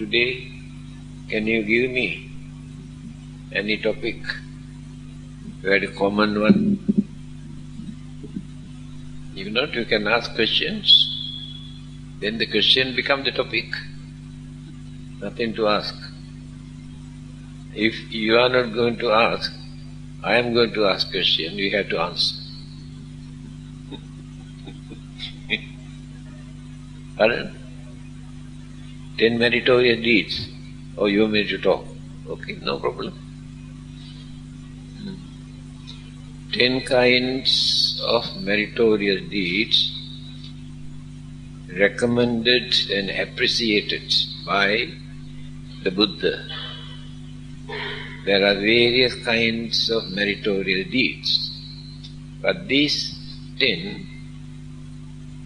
today, can you give me any topic? Very common one. If not, you can ask questions. Then the question becomes the topic. Nothing to ask. If you are not going to ask, I am going to ask question, you have to answer. Pardon? 10 meritorious deeds. Oh, you want me to talk? Okay, no problem. 10 kinds of meritorious deeds recommended and appreciated by the Buddha. There are various kinds of meritorious deeds, but these 10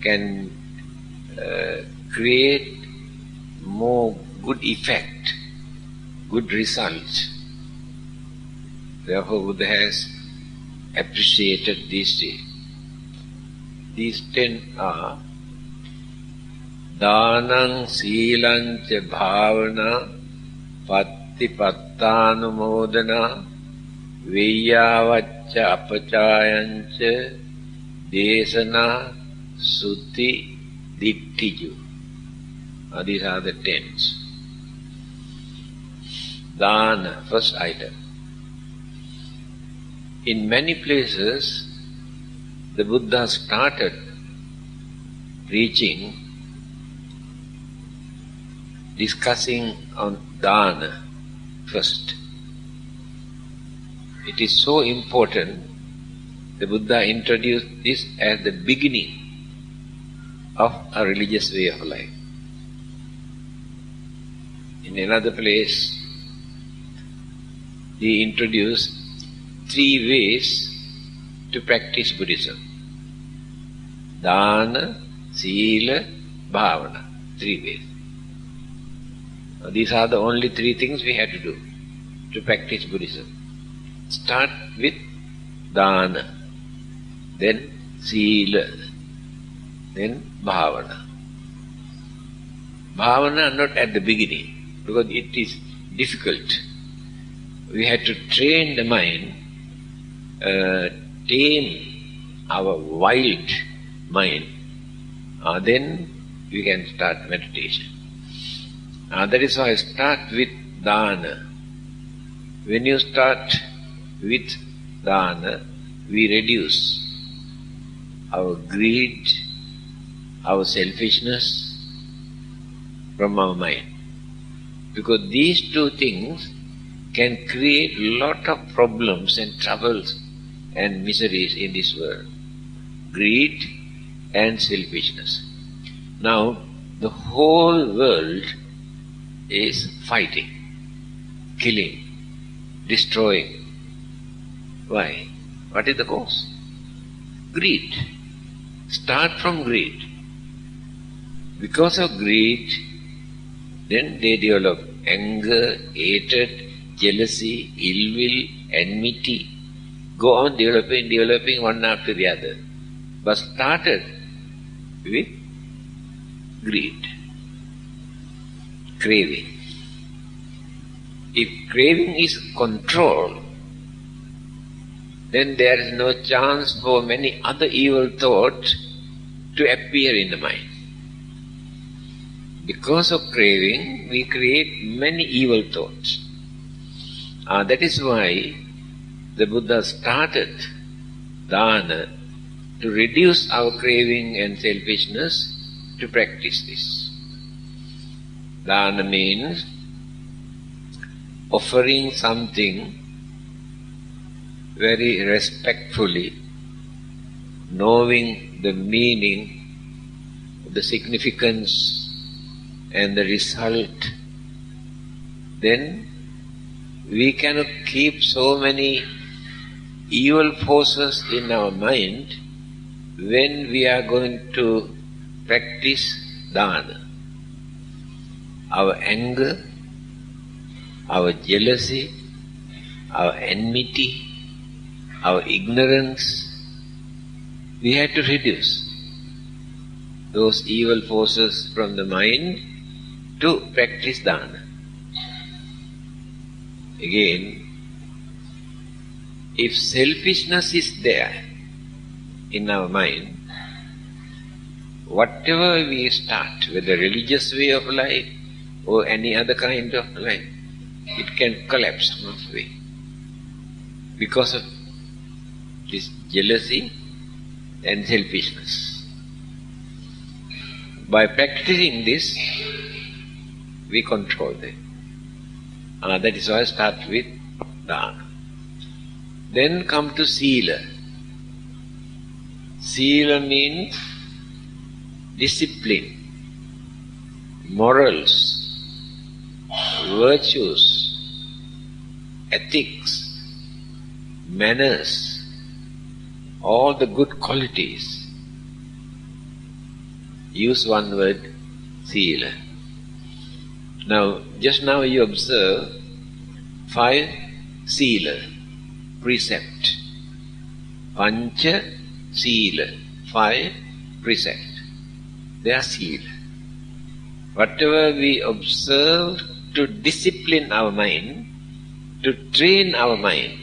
can create more good effect, good result. Therefore Buddha has appreciated these 10. These 10 are Dānaṁ Sīlaṁ ca Bhāvana Pattipattānumodana Vyagghapajja Apacāyaṁ ca Desana Sutti Dittiju. These are the 10s. Dāna, first item. In many places, the Buddha started preaching, discussing on dāna first. It is so important, the Buddha introduced this as the beginning of a religious way of life. In another place, he introduced 3 ways to practice Buddhism. Dāna, Sīla, Bhāvana. 3 ways. Now, these are the only 3 things we have to do to practice Buddhism. Start with Dāna, then Sīla, then Bhāvana. Bhāvana not at the beginning, because it is difficult. We have to train the mind, tame our wild mind, then we can start meditation. That is why I start with Dāna. When you start with Dāna, we reduce our greed, our selfishness from our mind. Because these 2 things can create lot of problems and troubles and miseries in this world. Greed and selfishness. Now, the whole world is fighting, killing, destroying. Why? What is the cause? Greed. Start from greed. Because of greed, then they develop anger, hatred, jealousy, ill will, enmity. Go on developing one after the other. But started with greed, craving. If craving is controlled, then there is no chance for many other evil thoughts to appear in the mind. Because of craving, we create many evil thoughts. That is why the Buddha started Dāna to reduce our craving and selfishness, to practice this. Dāna means offering something very respectfully, knowing the meaning, the significance and the result. Then we cannot keep so many evil forces in our mind when we are going to practice Dāna. Our anger, our jealousy, our enmity, our ignorance, we have to reduce those evil forces from the mind to practice dana. Again, if selfishness is there in our mind, whatever we start, whether religious way of life or any other kind of life, it can collapse halfway because of this jealousy and selfishness. By practicing this, we control them. That is why I start with dana. Then come to sila. Sila means discipline, morals, virtues, ethics, manners, all the good qualities. Use one word, sila. Now, just now you observe 5 sila, precept. Pancha sila, 5 precept. They are sila. Whatever we observe to discipline our mind, to train our mind,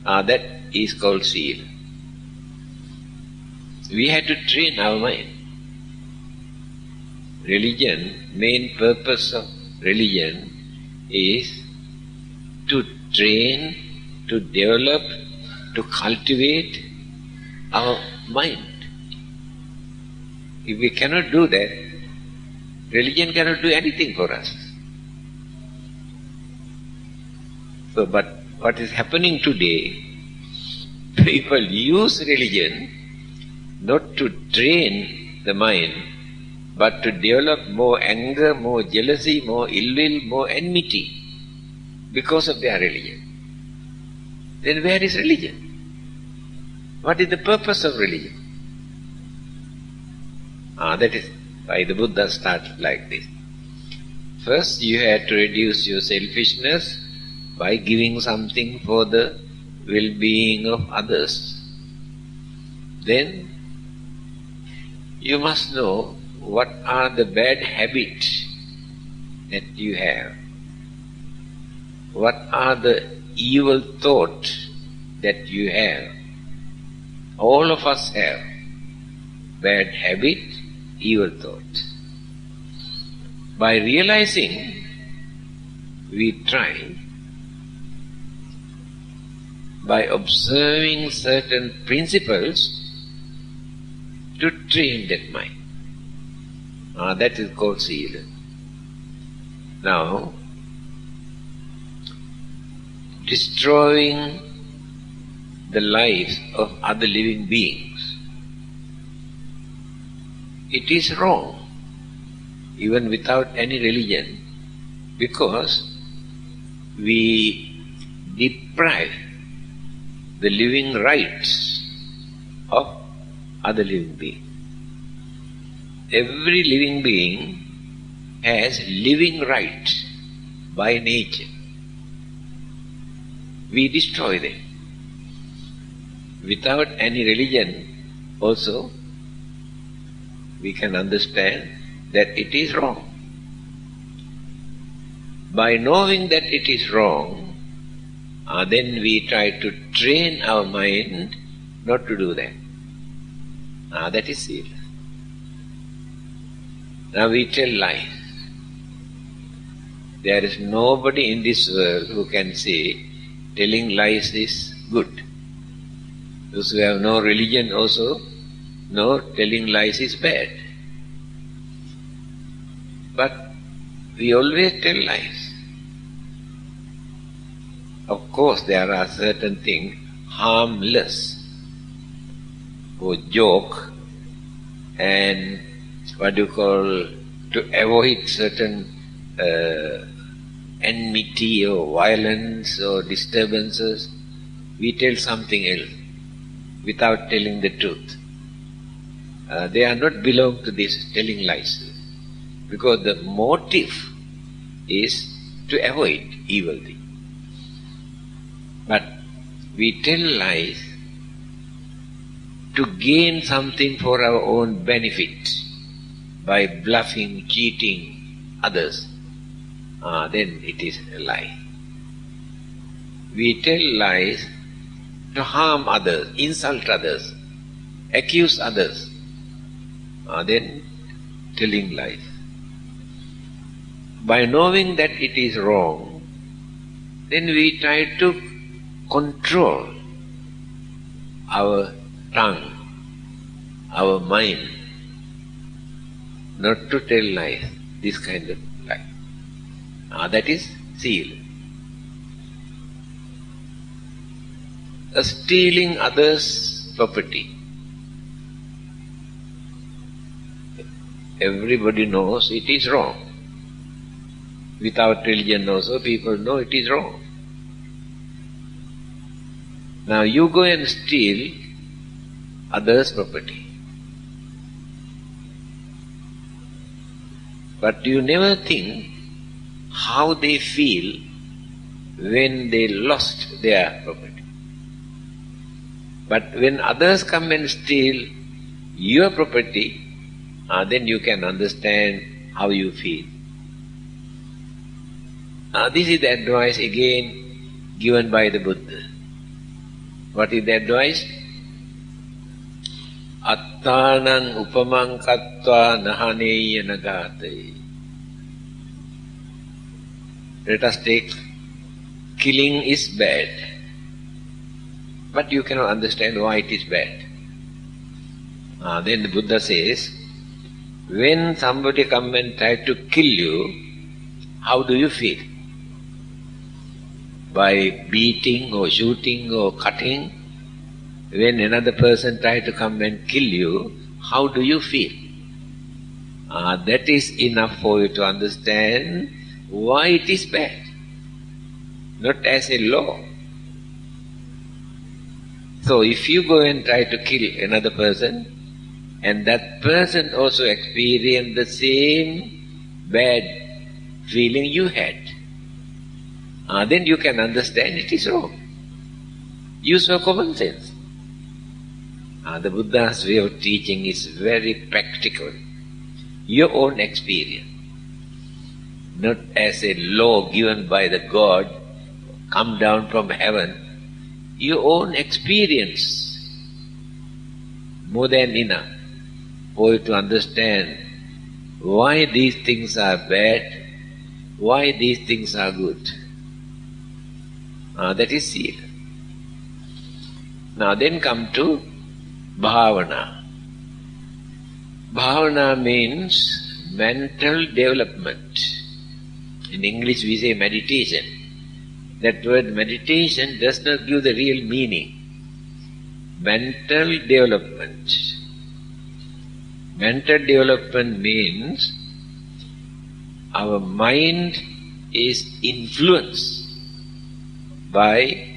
that is called sila. We have to train our mind. Religion, main purpose of religion is to train, to develop, to cultivate our mind. If we cannot do that, religion cannot do anything for us. So, but what is happening today, people use religion not to train the mind, but to develop more anger, more jealousy, more ill will, more enmity because of their religion. Then where is religion? What is the purpose of religion? That is why the Buddha started like this. First you have to reduce your selfishness by giving something for the well-being of others. Then you must know what are the bad habits that you have. What are the evil thoughts that you have. All of us have bad habit, evil thoughts. By realizing, we try, by observing certain principles, to train that mind. That is called sila. Now, destroying the lives of other living beings, it is wrong, even without any religion, because we deprive the living rights of other living beings. Every living being has living rights by nature. We destroy them. Without any religion also, we can understand that it is wrong. By knowing that it is wrong, then we try to train our mind not to do that. That is sila. Now we tell lies. There is nobody in this world who can say telling lies is good. Those who have no religion also know telling lies is bad. But we always tell lies. Of course there are certain things harmless, or joke, and to avoid certain enmity or violence or disturbances, we tell something else without telling the truth. They are not belong to this telling lies, because the motive is to avoid evil things. But we tell lies to gain something for our own benefit, by bluffing, cheating, others, then it is a lie. We tell lies to harm others, insult others, accuse others, then telling lies. By knowing that it is wrong, then we try to control our tongue, our mind, not to tell lies, this kind of lie. That is seal. Stealing others' property. Everybody knows it is wrong. Without religion also, people know it is wrong. Now you go and steal others' property. But you never think how they feel when they lost their property. But when others come and steal your property, then you can understand how you feel. This is the advice again given by the Buddha. What is the advice? Attanang upamang kattva nahaneya nagate. Let us take, killing is bad, but you cannot understand why it is bad. Then the Buddha says, when somebody come and try to kill you, how do you feel? By beating or shooting or cutting? When another person try to come and kill you, how do you feel? That is enough for you to understand why it is bad, not as a law. So if you go and try to kill another person, and that person also experienced the same bad feeling you had, then you can understand it is wrong. Use your common sense. The Buddha's way of teaching is very practical. Your own experience. Not as a law given by the God, come down from heaven. Your own experience. More than enough for you to understand why these things are bad, why these things are good. That is seal. Now then come to bhavana. Bhavana means mental development. In English we say meditation. That word meditation does not give the real meaning. Mental development. Mental development means our mind is influenced by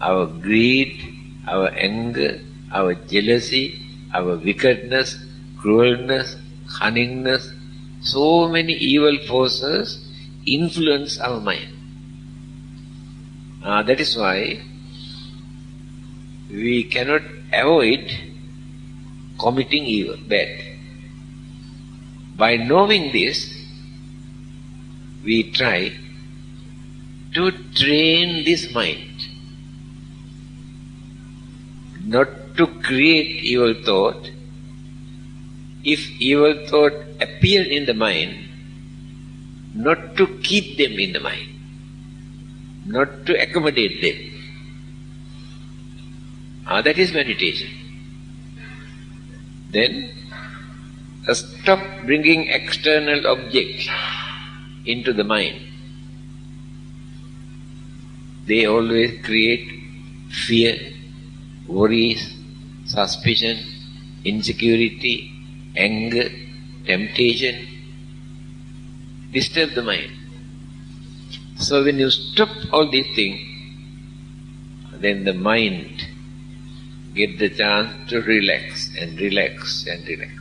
our greed, our anger, our jealousy, our wickedness, cruelness, cunningness. So many evil forces influence our mind. That is why we cannot avoid committing evil, bad. By knowing this, we try to train this mind not to create evil thought. If evil thought appear in the mind, not to keep them in the mind, not to accommodate them. That is meditation. Then stop bringing external objects into the mind. They always create fear, worries, suspicion, insecurity, anger, temptation, disturb the mind. So when you stop all these things, then the mind get the chance to relax and relax and relax.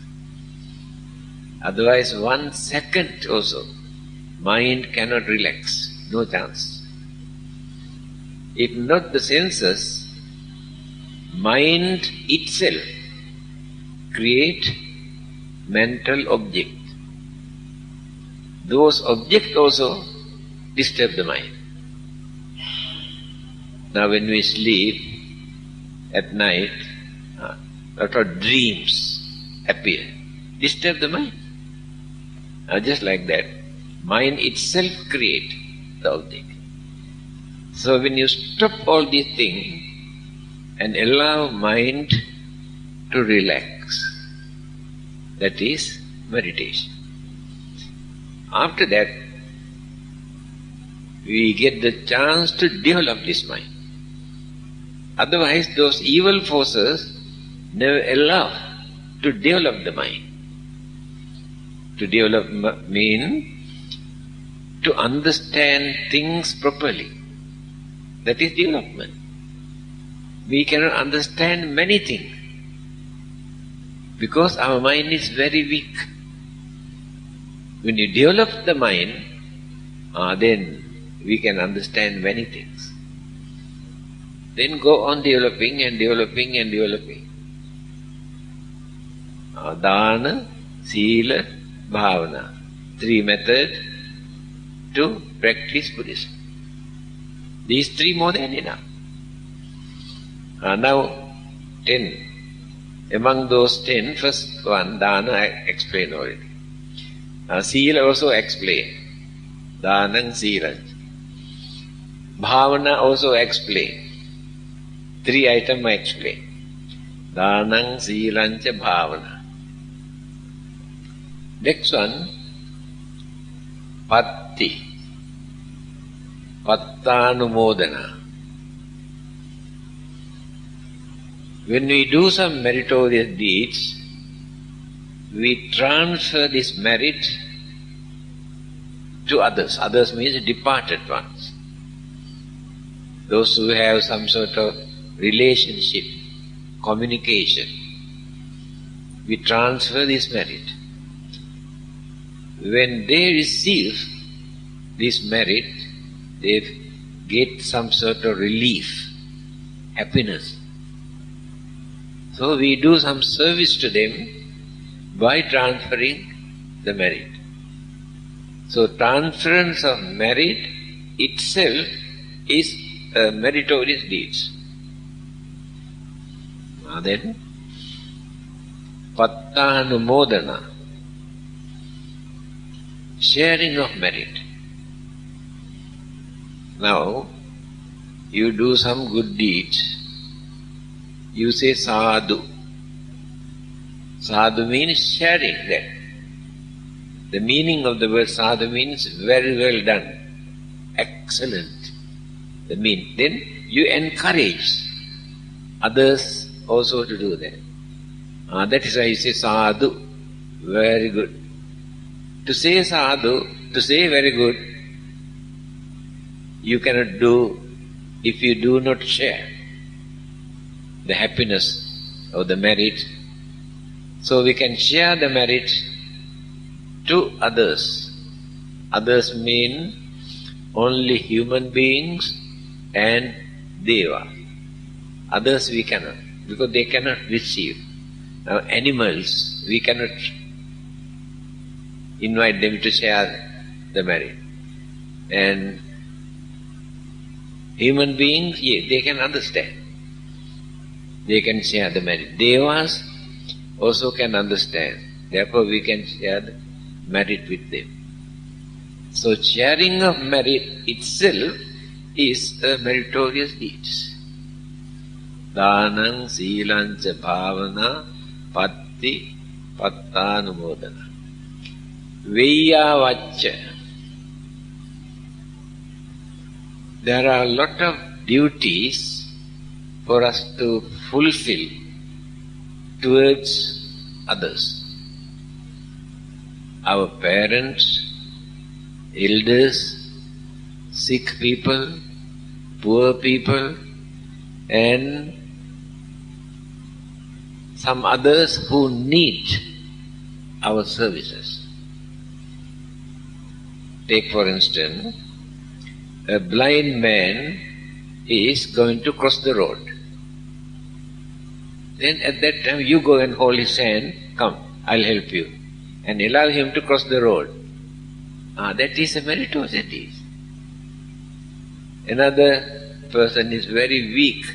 Otherwise 1 second also, mind cannot relax, no chance. If not the senses, mind itself create mental object. those objects also disturb the mind. Now when we sleep at night, a lot of dreams appear, disturb the mind. Just like that, mind itself creates the object. So when you stop all these things and allow mind to relax, that is meditation. After that, we get the chance to develop this mind. Otherwise, those evil forces never allow to develop the mind. To develop means to understand things properly. That is development. We cannot understand many things because our mind is very weak. When you develop the mind, then we can understand many things. Then go on developing and developing and developing. Dana, Sila, Bhavana. 3 methods to practice Buddhism. These 3 more than enough. Now 10. Among those 10, first one, Dana, I explained already. Sila also explained. Dhanang Sila. Bhavana also explained. 3 items I explained. Dhanang Silancha Bhavana. Next one, Patti. Pattanumodana. When we do some meritorious deeds, we transfer this merit to others. Others means departed ones. Those who have some sort of relationship, communication. We transfer this merit. When they receive this merit, they get some sort of relief, happiness. So we do some service to them by transferring the merit. So transference of merit itself is a meritorious deeds. Then, Pattanumodana, sharing of merit. Now, you do some good deeds, you say sadhu. Sadhu means sharing that. The meaning of the word sadhu means very well done, excellent. The mean. Then you encourage others also to do that. That is why you say sadhu, very good. To say sadhu, to say very good, you cannot do if you do not share the happiness or the merit. So we can share the merit to others. Others mean only human beings and Deva. Others we cannot, because they cannot receive. Now animals, we cannot invite them to share the merit. And human beings, yes, they can understand. They can share the merit. Devas also can understand. Therefore we can share the merit with them. So sharing of merit itself is a meritorious deed. Dhanang Silancha Bhavana Patti Pattanumodana. Vyagghapajja. There are a lot of duties for us to fulfill towards others. Our parents, elders, sick people, poor people, and some others who need our services. Take for instance, a blind man is going to cross the road. Then at that time you go and hold his hand, come, I'll help you, and allow him to cross the road. That is a meritorious. Another person is very weak,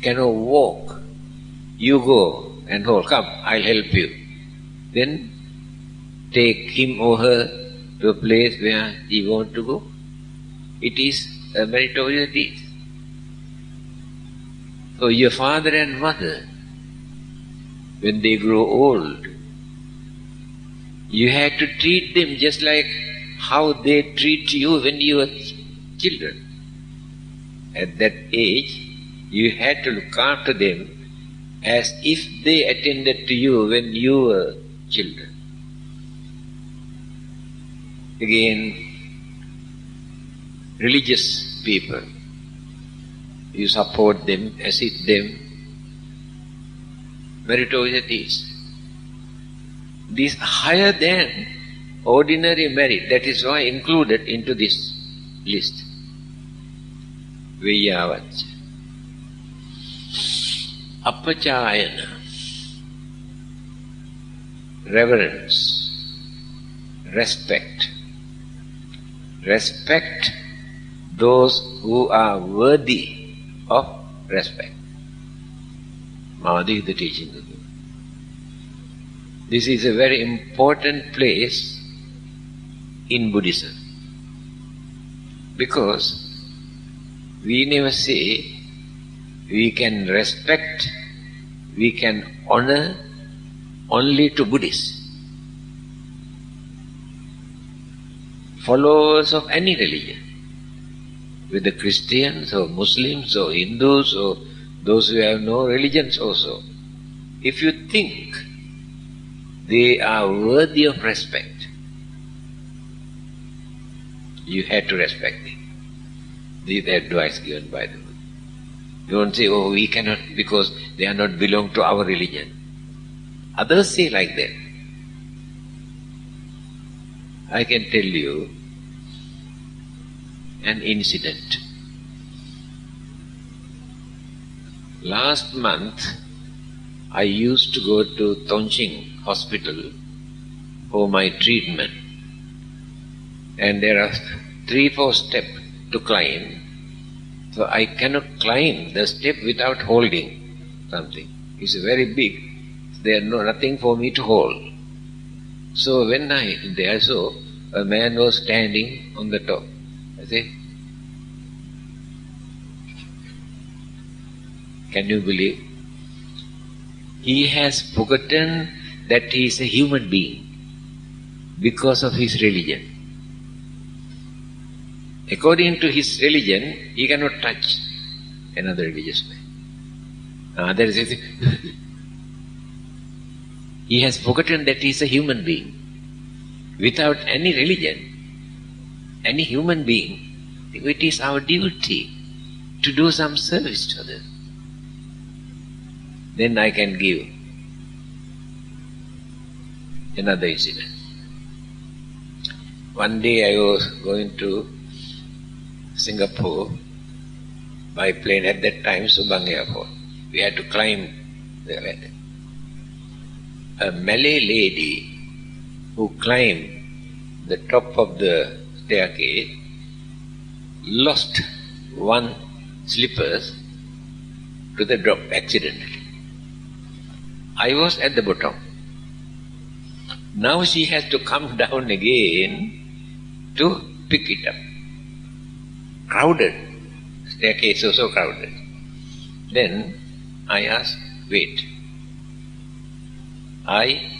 cannot walk. You go and hold, come, I'll help you. Then take him or her to a place where he wants to go. It is a meritorious deed. So your father and mother, when they grow old, you had to treat them just like how they treat you when you were children. At that age, you had to look after them as if they attended to you when you were children. Again, religious people, you support them, assist them, meritorious deeds. This higher than ordinary merit, that is why included into this list. Vyagghapajja. Apachayana. Reverence. Respect. Respect those who are worthy of respect. This is the teaching of the Buddha. This is a very important place in Buddhism, because we never say we can respect, we can honor only to Buddhists. Followers of any religion, whether Christians or Muslims or Hindus or those who have no religions also, if you think they are worthy of respect, you have to respect them. This is the advice given by the Buddha. You don't say, oh, we cannot because they are not belong to our religion. Others say like that. I can tell you an incident. Last month, I used to go to Tongching hospital for my treatment. And there are 3-4 steps to climb. So I cannot climb the step without holding something. It's very big. There is nothing for me to hold. So when I saw a man was standing on the top. I say, can you believe? He has forgotten that he is a human being because of his religion. According to his religion, he cannot touch another religious man. There is a he has forgotten that he is a human being. Without any religion, any human being, it is our duty to do some service to others. Then I can give another incident. One day I was going to Singapore by plane. At that time, Subang Airport. We had to climb the ladder. A Malay lady who climbed the top of the staircase lost one slippers to the drop accidentally. I was at the bottom. Now she has to come down again to pick it up. Crowded. Staircase also crowded. Then I asked, wait. I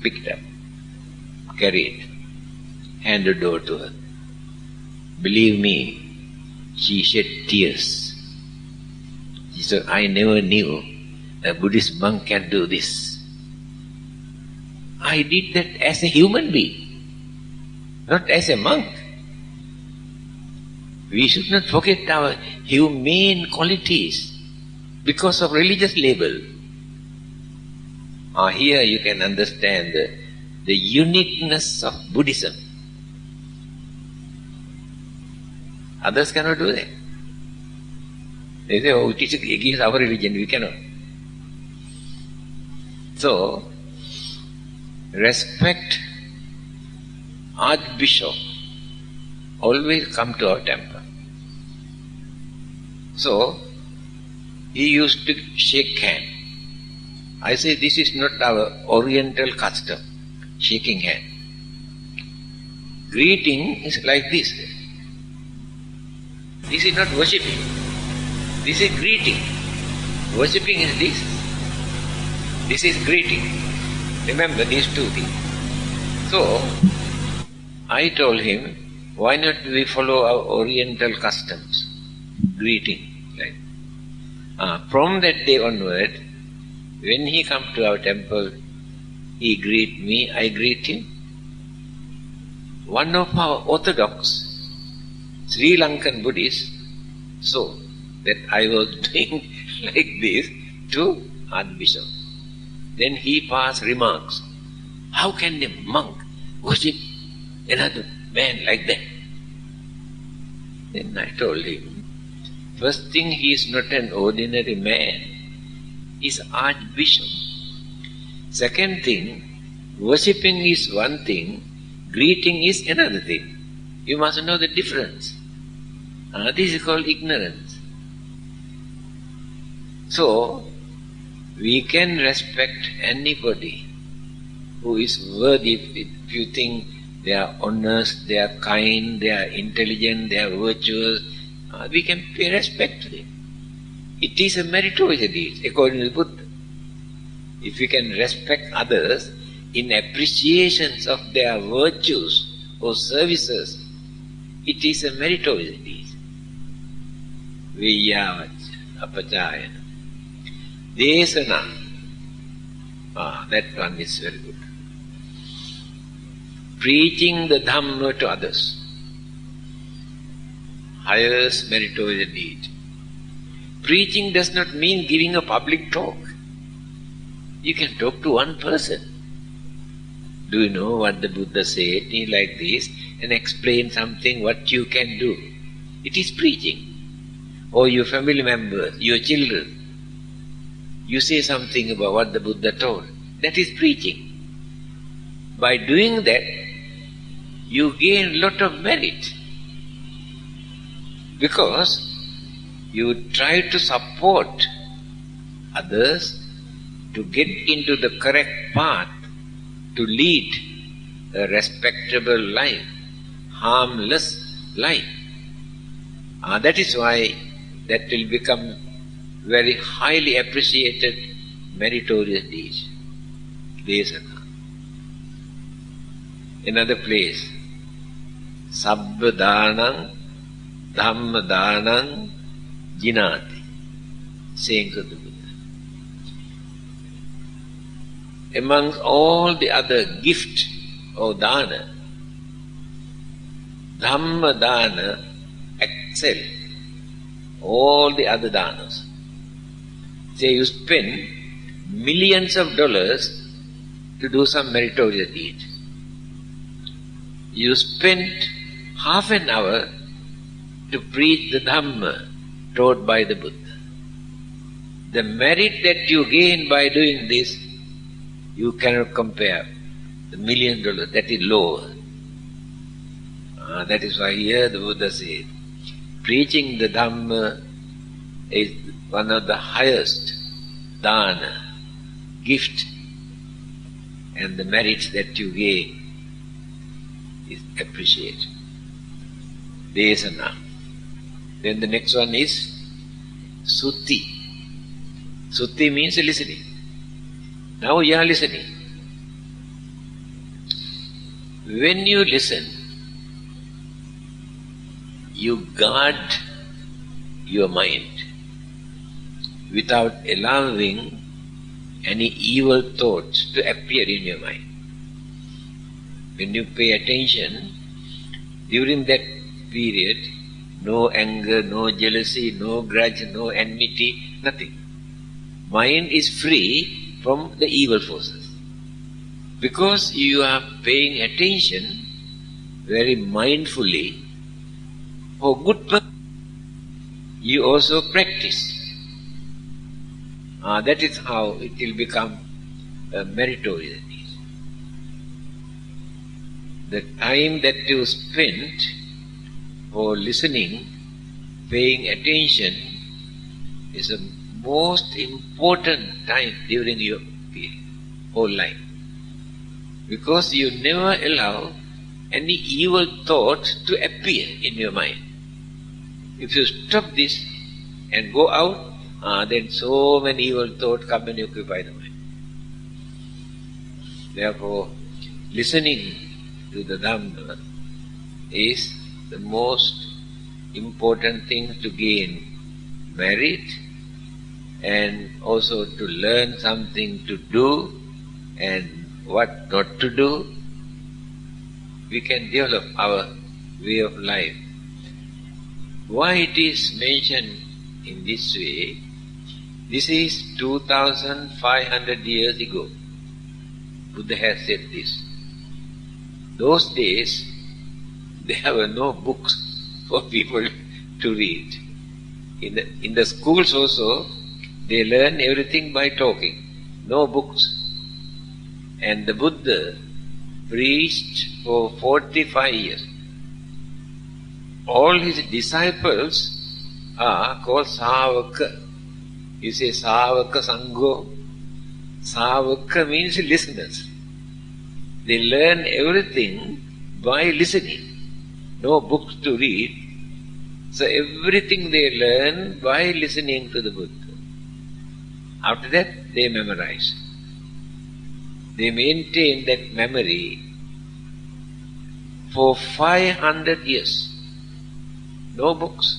picked up, carried, handed over to her. Believe me, she shed tears. She said, I never knew a Buddhist monk can do this. I did that as a human being, not as a monk. We should not forget our humane qualities because of religious label. Here you can understand the uniqueness of Buddhism. Others cannot do that. They say, oh, it is against our religion, we cannot. So, respect Archbishop always come to our temple. So, he used to shake hand. I say this is not our oriental custom, shaking hand. Greeting is like this. This is not worshipping. This is greeting. Worshipping is this. This is greeting. Remember these two things. So, I told him, why not we follow our oriental customs? Greeting. Like. From that day onward, when he come to our temple, he greet me, I greet him. One of our orthodox Sri Lankan Buddhists saw that I was doing like this to Archbishop. Then he passed remarks. How can a monk worship another man like that? Then I told him, first thing, he is not an ordinary man. He is Archbishop. Second thing, worshipping is one thing, greeting is another thing. You must know the difference. This is called ignorance. So, we can respect anybody who is worthy. If you think they are honest, they are kind, they are intelligent, they are virtuous, we can pay respect to them. It is a meritorious deed, according to Buddha. If we can respect others in appreciations of their virtues or services, it is a meritorious deed. Vyagghapajja Desana. That one is very good. Preaching the Dhamma to others. Highest meritorious deed. Preaching does not mean giving a public talk. You can talk to one person. Do you know what the Buddha said? He like this, and explain something what you can do. It is preaching. Or your family members, your children. You say something about what the Buddha told. That is preaching. By doing that, you gain a lot of merit. Because you try to support others to get into the correct path, to lead a respectable life, harmless life. That is why that will become very highly appreciated, meritorious deed. Desana. Another place, Sabba Dhanam, Dhamma Dhanam, Jinati. Saying to the Buddha. Amongst all the other gift or dana, Dhamma Dana excel all the other danas. Say you spend millions of dollars to do some meritorious deed. You spend half an hour to preach the Dhamma taught by the Buddha. The merit that you gain by doing this, you cannot compare. The $1 million, that is lower. That is why here the Buddha said, preaching the Dhamma is one of the highest dana, gift, and the merits that you gain is appreciated. Desana. Then the next one is Sutti. Sutti means listening. Now you are listening. When you listen, you guard your mind without allowing any evil thoughts to appear in your mind. When you pay attention, during that period, no anger, no jealousy, no grudge, no enmity, nothing. Mind is free from the evil forces. Because you are paying attention very mindfully for good purpose, you also practice. That is how it will become a meritorious deed. the time that you spent for listening, paying attention, is the most important time during your whole life. Because you never allow any evil thought to appear in your mind. If you stop this and go out, then so many evil thoughts come and occupy the mind. Therefore, listening to the Dhamma is the most important thing to gain merit and also to learn something to do and what not to do. We can develop our way of life. Why it is mentioned in this way? This is 2500 years ago. Buddha has said this. Those days, there were no books for people to read. In the schools also, they learn everything by talking. No books. And the Buddha preached for 45 years. All his disciples are called Sāvaka. You say Sāvaka Sangho. Sāvaka means listeners. They learn everything by listening. No books to read. So everything they learn by listening to the Buddha. After that, they memorize. They maintain that memory for 500 years. No books.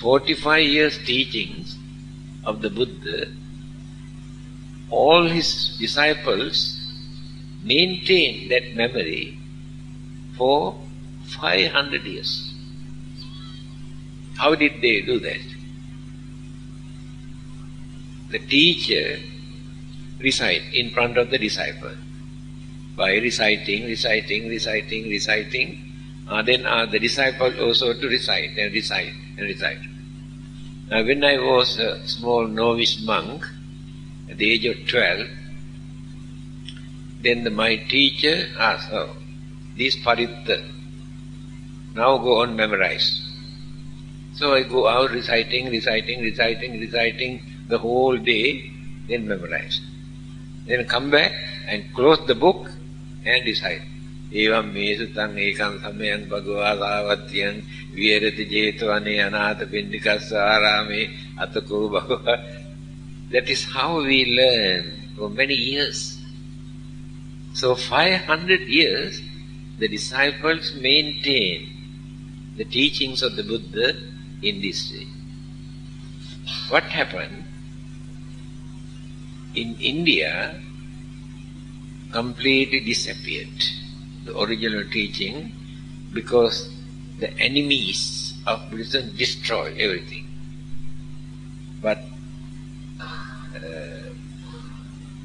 45 years teachings of the Buddha. All his disciples maintained that memory for 500 years. How did they do that? The teacher recite in front of the disciple by reciting. Then the disciple also to recite. Now when I was a small novice monk, at the age of 12, then my teacher asked, this paritta, now go on memorize. So I go out reciting the whole day, then memorize. Then come back and close the book and recite. Evam me sutang ekam samayang bhagava sāvatyang vierati jetavane anātha pindikassa ārāme atako bhagava. That is how we learn for many years. So 500 years the disciples maintain the teachings of the Buddha in this way. What happened? In India, completely disappeared the original teaching because the enemies of Buddhism destroyed everything. But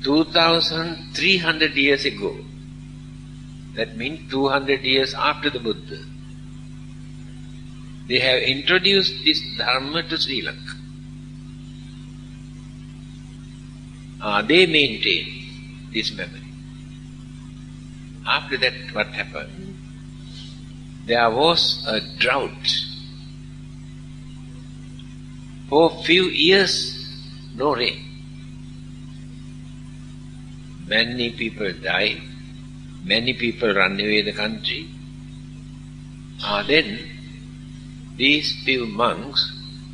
2300 years ago, that means 200 years after the Buddha, they have introduced this dhamma to Sri Lanka. They maintain this memory. After that, what happened? There was a drought. For a few years, no rain. Many people died. Many people ran away the country. Then these few monks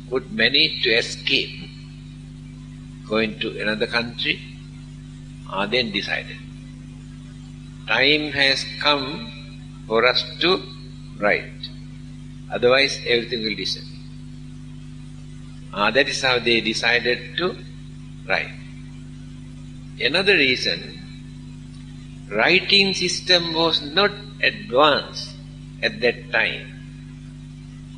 could manage to escape, going to another country. Then decided, time has come for us to write. Otherwise everything will disappear. That is how they decided to write. Another reason, writing system was not advanced at that time.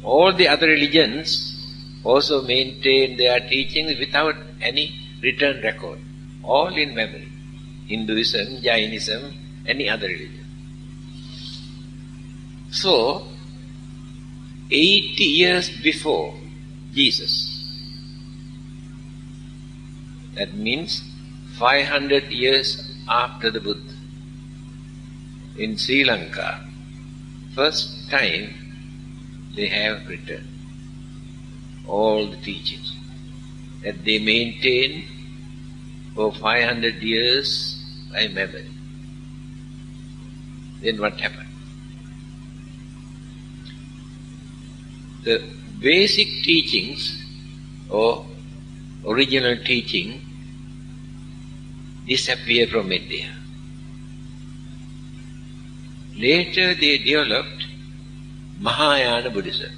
All the other religions also maintained their teachings without any written record, all in memory. Hinduism, Jainism, any other religion. So, 80 years before Jesus, that means 500 years after the Buddha, in Sri Lanka, first time they have written all the teachings that they maintain for 500 years by memory. Then what happened? The basic teachings or original teaching disappeared from India. Later they developed Mahayana Buddhism,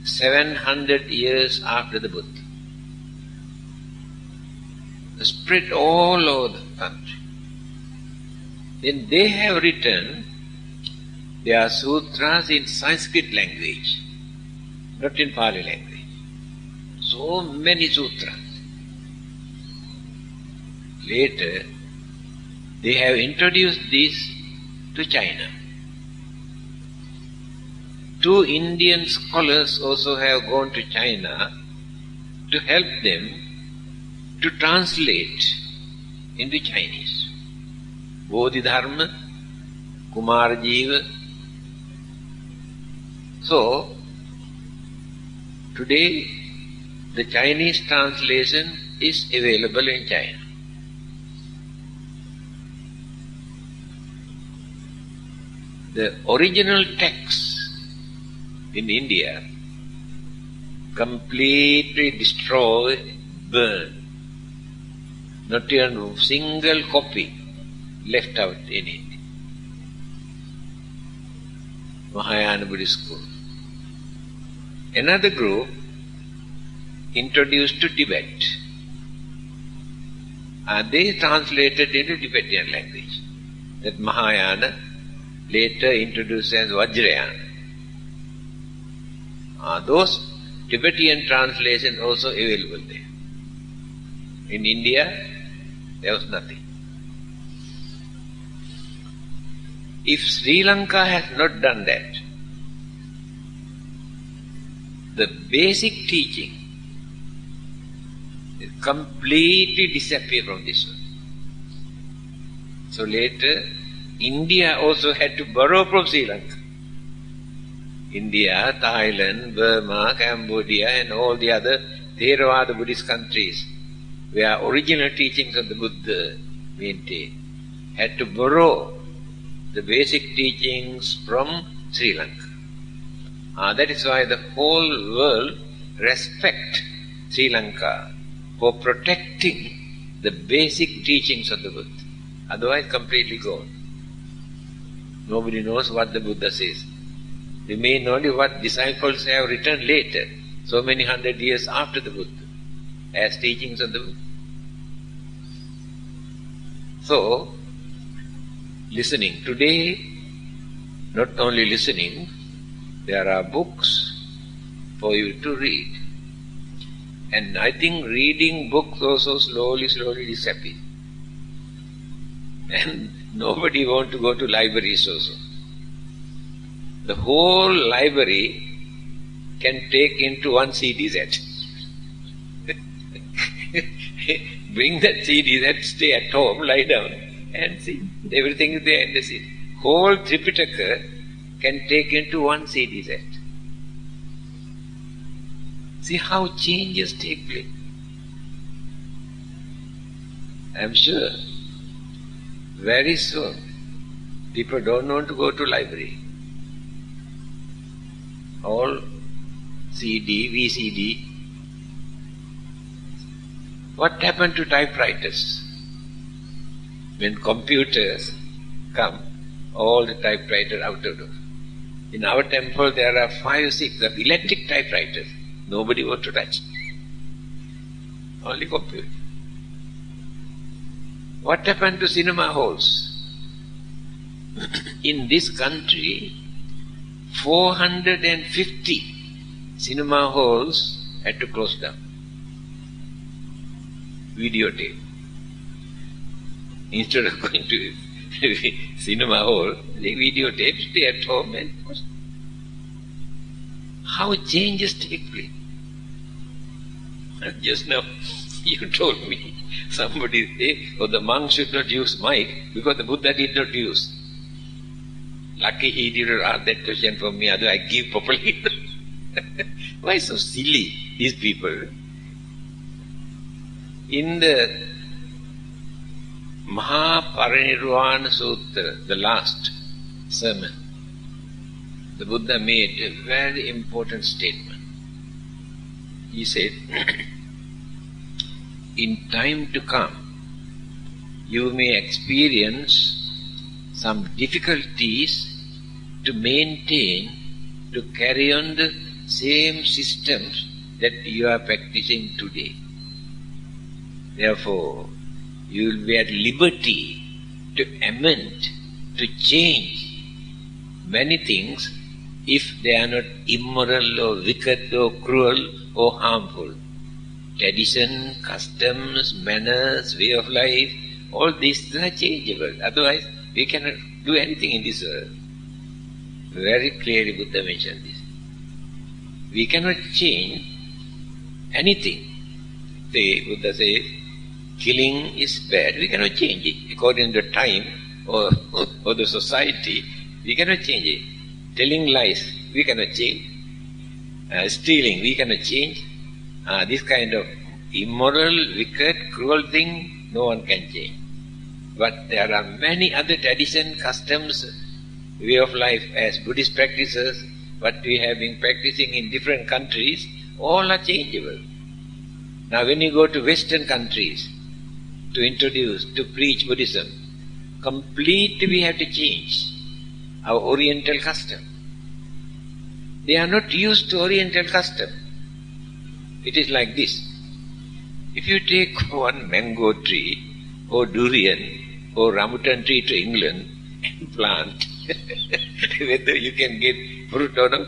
700 years after the Buddha. Spread all over the country. Then they have written their sutras in Sanskrit language, not in Pali language. So many sutras. Later, they have introduced this to China. 2 Indian scholars also have gone to China to help them to translate into Chinese. Bodhidharma, Kumarjiva. So, today the Chinese translation is available in China. The original text in India completely destroyed, burned. Not even a single copy left out in India. Mahayana Buddhist school. Another group introduced to Tibet. They translated into Tibetan language. That Mahayana later introduced as Vajrayana. Those Tibetan translations also available there. In India, there was nothing. If Sri Lanka has not done that, the basic teaching is completely disappeared from this one. So later, India also had to borrow from Sri Lanka. India, Thailand, Burma, Cambodia and all the other Theravada Buddhist countries where original teachings of the Buddha maintained, had to borrow the basic teachings from Sri Lanka. That is why the whole world respects Sri Lanka for protecting the basic teachings of the Buddha. Otherwise completely gone. Nobody knows what the Buddha says. Remain only what disciples have written later, so many 100 years after the Buddha, as teachings of the Buddha. So, listening. Today, not only listening, there are books for you to read. And I think reading books also slowly disappear. And nobody wants to go to libraries also. The whole library can take into one CD set. Bring that CD set, stay at home, lie down and see. Everything is there in the CD. Whole Tripitaka can take into one CD set. See how changes take place. I am sure very soon people don't want to go to library. All CD, VCD. What happened to typewriters? When computers come, all the typewriters out of door. In our temple there are 5 or 6 of electric typewriters. Nobody wants to touch. Only computer. What happened to cinema halls? In this country, 450 cinema halls had to close down. Videotape. Instead of going to cinema hall, they videotape, stay at home and watch. How changes take place. And just now, you told me, somebody said, oh, the monk should not use mic because the Buddha did not use. Lucky he didn't ask that question for me, otherwise I give properly. Why so silly, these people? In the Mahaparinirvana Sutta, the last sermon, the Buddha made a very important statement. He said, in time to come, you may experience some difficulties to maintain, to carry on the same systems that you are practicing today. Therefore, you will be at liberty to amend, to change many things if they are not immoral or wicked or cruel or harmful. Tradition, customs, manners, way of life, all these are changeable. Otherwise, we cannot do anything in this world. Very clearly Buddha mentioned this. We cannot change anything. Say, Buddha says, killing is bad, we cannot change it. According to time or the society, we cannot change it. Telling lies, we cannot change. Stealing, we cannot change. This kind of immoral, wicked, cruel thing, no one can change. But there are many other traditions, customs, way of life as Buddhist practices, what we have been practicing in different countries, all are changeable. Now when you go to Western countries to introduce, to preach Buddhism, completely we have to change our Oriental custom. They are not used to Oriental custom. It is like this. If you take one mango tree or durian or rambutan tree to England and plant, whether you can get fruit or not,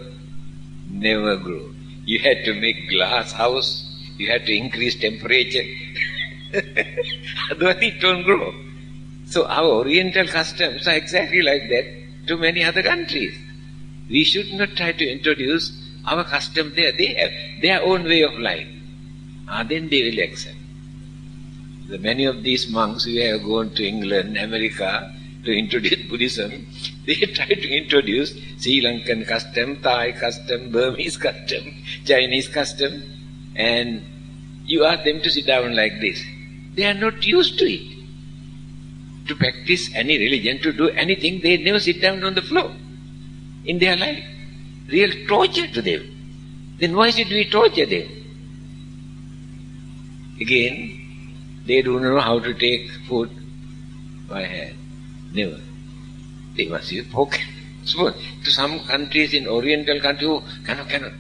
never grow. You had to make glass house, you had to increase temperature, otherwise it don't grow. So our Oriental customs are exactly like that to many other countries. We should not try to introduce our custom there. They have their own way of life. Then they will accept. Many of these monks who have gone to England, America to introduce Buddhism, they try to introduce Sri Lankan custom, Thai custom, Burmese custom, Chinese custom, and you ask them to sit down like this. They are not used to it. To practice any religion, to do anything, they never sit down on the floor in their life. Real torture to them. Then why should we torture them? Again, they don't know how to take food by hand. Never. They must use fork and spoon. To some countries in Oriental countries, cannot.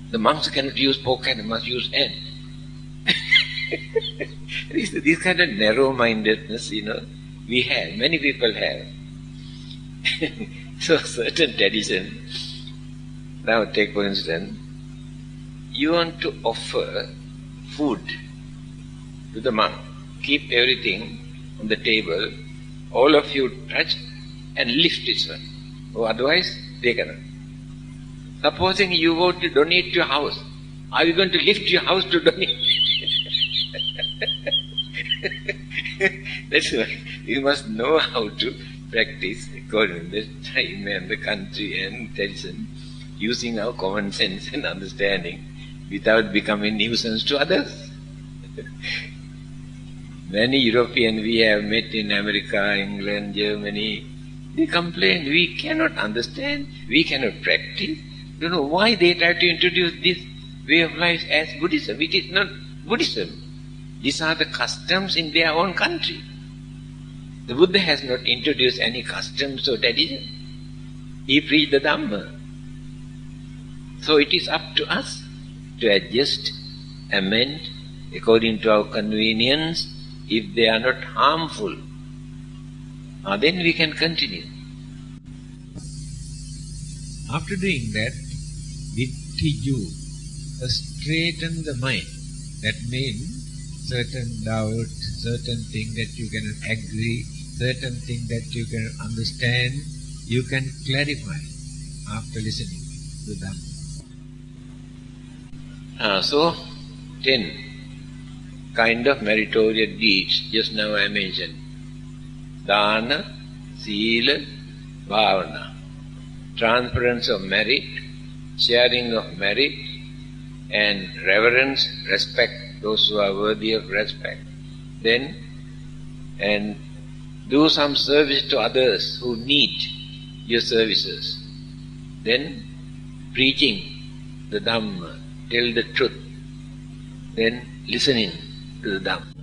The monks cannot use fork and must use hand. This kind of narrow-mindedness, we have, many people have. So certain tradition, now take for instance, you want to offer food to the monk, keep everything on the table, all of you touch and lift this one, or otherwise they cannot. Supposing you want to donate your house, are you going to lift your house to donate? That's why we must know how to practice according to the time and the country and tradition, using our common sense and understanding without becoming nuisance to others. Many Europeans we have met in America, England, Germany, they complain, we cannot understand, we cannot practice. Don't know why they try to introduce this way of life as Buddhism. It is not Buddhism. These are the customs in their own country. The Buddha has not introduced any customs or tradition. He preached the Dhamma. So it is up to us to adjust, amend, according to our convenience, if they are not harmful. Then we can continue. After doing that, Vittiju, straighten the mind. That means certain doubt, certain thing that you cannot agree, certain thing that you cannot understand, you can clarify after listening to Dhamma. So, 10 kind of meritorious deeds, just now I mentioned. Dana, Sila, Bhavana. transference of merit, sharing of merit, and reverence, respect those who are worthy of respect. Then, and do some service to others who need your services. Then, preaching the Dhamma, tell the truth. Then, listening to the Dhamma.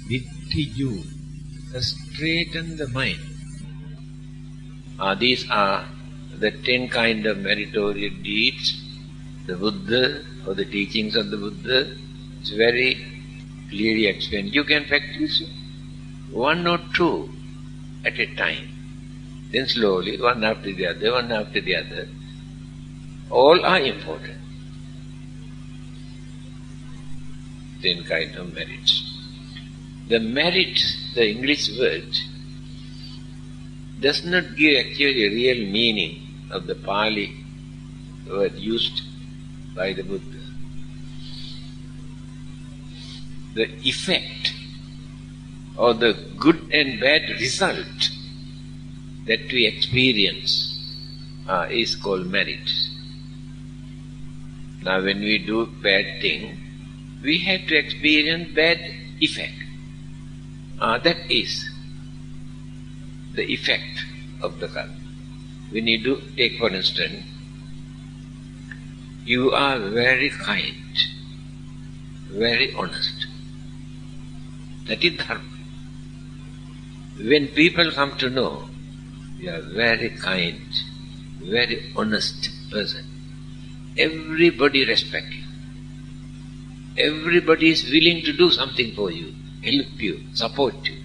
Vittiju, straighten the mind. These are the 10 kind of meritorious deeds. The Buddha, or the teachings of the Buddha, is very clearly explained. You can practice one or two at a time. Then slowly, one after the other, one after the other. All are important. 10 kind of merits. The merit, the English word, does not give actually a real meaning of the Pali word used by the Buddha. The effect or the good and bad result that we experience is called merit. Now when we do bad thing, we have to experience bad effect. That is the effect of the karma. When you do, take for instance, you are very kind, very honest. That is dharma. When people come to know you are very kind, very honest person, everybody respects you. Everybody is willing to do something for you, help you, support you.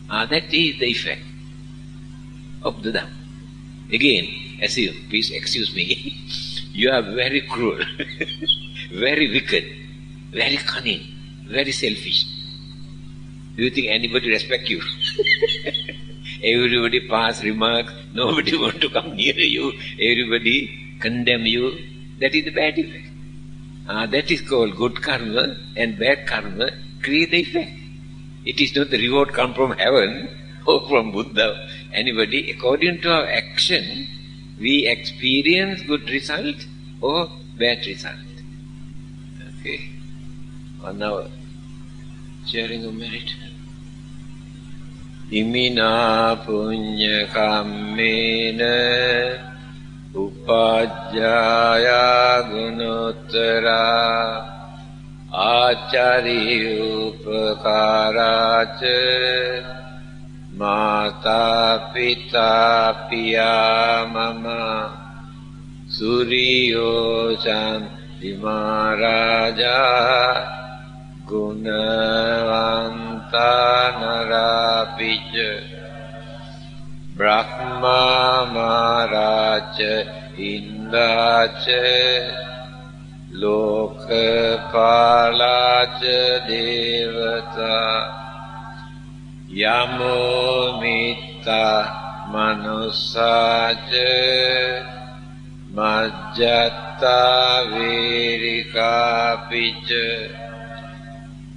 That is the effect of the Dhamma. Again, assume, please excuse me, you are very cruel, very wicked, very cunning, very selfish. Do you think anybody respects you? Everybody pass remarks, nobody want to come near you, everybody condemn you. That is the bad effect. That is called good karma, and bad karma create the effect. It is not the reward come from heaven or from Buddha, anybody. According to our action, we experience good result or bad result. Okay. Now, sharing of merit. Imina punya kammena upajjaya gunottara Acari upakaraca mata pita piya mama suriyo candimaraja gunavanta narapija brahma maraca indaca Lokapalaca devata Yamo mitta manusaca Majjata virika pica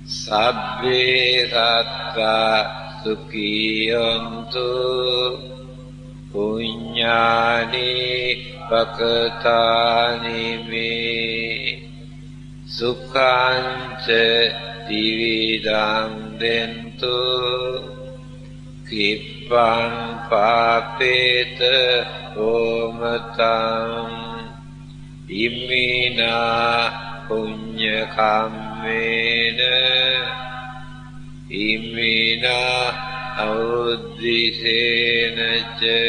Sabbe satta sukhiyantu Punyani Pakatani me Sukhanca dividam dentu Kipang papeta omatam Imina punya kammena Imina auddisena ca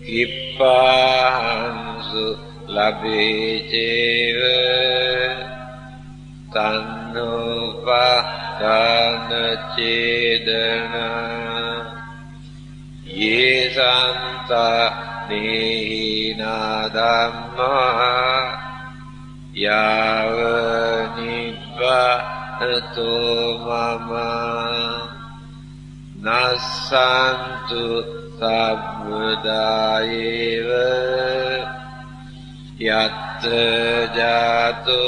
Kipahansu labeceva tannupadana cedana ye santa nihina dhamma yava nibbanato mama nasantu sabbudayeva yatta jato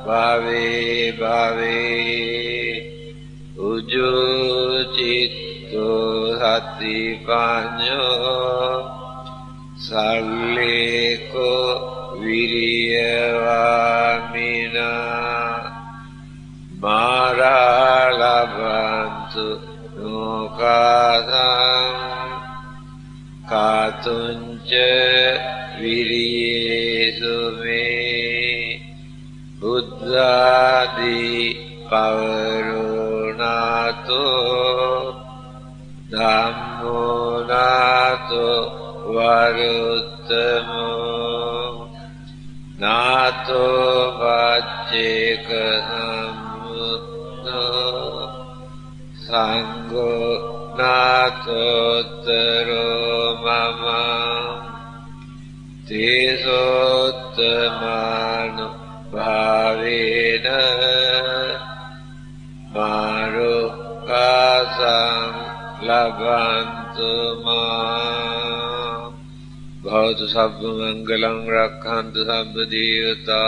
bhave bhave uju citto satipanyo Salleko viriyavamina maralabantu nukasam katunca viriyesu me buddhadi pavarunato dhammunato varuttamo nato vajjeka sammuto sangho nato taro mama tesottamano bhavena marukasam labantu ma bhavatu sabba mangalam rakkhantu sabba devata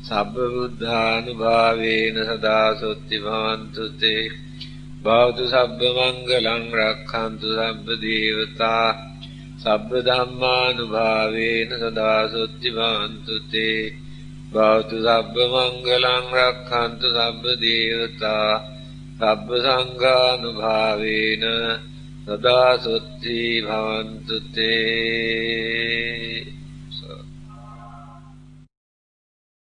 sabba buddhanubhavena sada sotti bhavantu te bhavatu sabba mangalam rakkhantu sabba devata sabba dhammanubhavena sada sotti bhavantu te bhavatu sabba mangalam rakkhantu sabba devata sabba sanghanubhavena sada sotti bhavantu te.